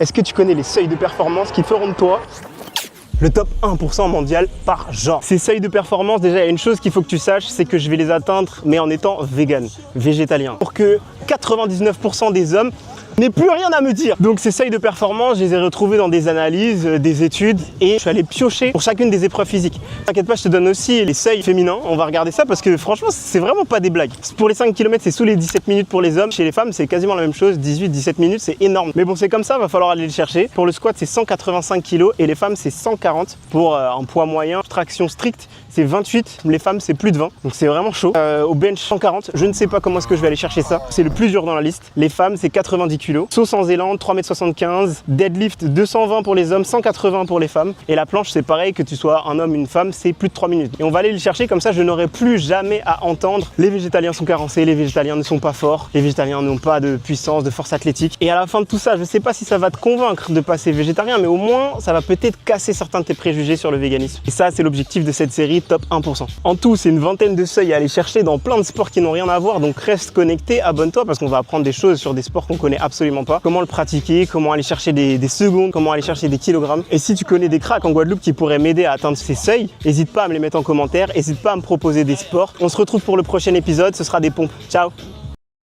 Est-ce que tu connais les seuils de performance qui feront de toi le top 1% mondial par genre? Ces seuils de performance, déjà, il y a une chose qu'il faut que tu saches, c'est que je vais les atteindre, mais en étant vegan, végétalien. Pour que 99% des hommes n'aient plus rien à me dire. Donc ces seuils de performance, je les ai retrouvés dans des analyses, des études, et je suis allé piocher pour chacune des épreuves physiques. T'inquiète pas, je te donne aussi les seuils féminins. On va regarder ça parce que franchement, c'est vraiment pas des blagues. Pour les 5 km, c'est sous les 17 minutes pour les hommes. Chez les femmes, c'est quasiment la même chose, 18-17 minutes, c'est énorme. Mais bon, c'est comme ça, va falloir aller le chercher. Pour le squat, c'est 185 kg et les femmes, c'est 140. Pour un poids moyen, traction stricte, c'est 28. Les femmes, c'est plus de 20. Donc c'est vraiment chaud. Au bench, 140. Je ne sais pas comment est-ce que je vais aller chercher ça. C'est le plus dur dans la liste. Les femmes, c'est 90 kg. Saut sans élan, 3,75 m. Deadlift, 220 pour les hommes, 180 pour les femmes. Et la planche, c'est pareil, que tu sois un homme, une femme, c'est plus de 3 minutes. Et on va aller le chercher, comme ça, je n'aurai plus jamais à entendre les végétaliens sont carencés, les végétaliens ne sont pas forts, les végétaliens n'ont pas de puissance, de force athlétique. Et à la fin de tout ça, je ne sais pas si ça va te convaincre de passer végétarien, mais au moins, ça va peut-être casser certains de tes préjugés sur le véganisme. Et ça, c'est l'objectif de cette série Top 1%. En tout, c'est une vingtaine de seuils à aller chercher dans plein de sports qui n'ont rien à voir, donc reste connecté, abonne-toi parce qu'on va apprendre des choses sur des sports qu'on connaît absolument pas. Comment le pratiquer, comment aller chercher des secondes, comment aller chercher des kilogrammes. Et si tu connais des cracks en Guadeloupe qui pourraient m'aider à atteindre ces seuils, n'hésite pas à me les mettre en commentaire, n'hésite pas à me proposer des sports. On se retrouve pour le prochain épisode, ce sera des pompes. Ciao!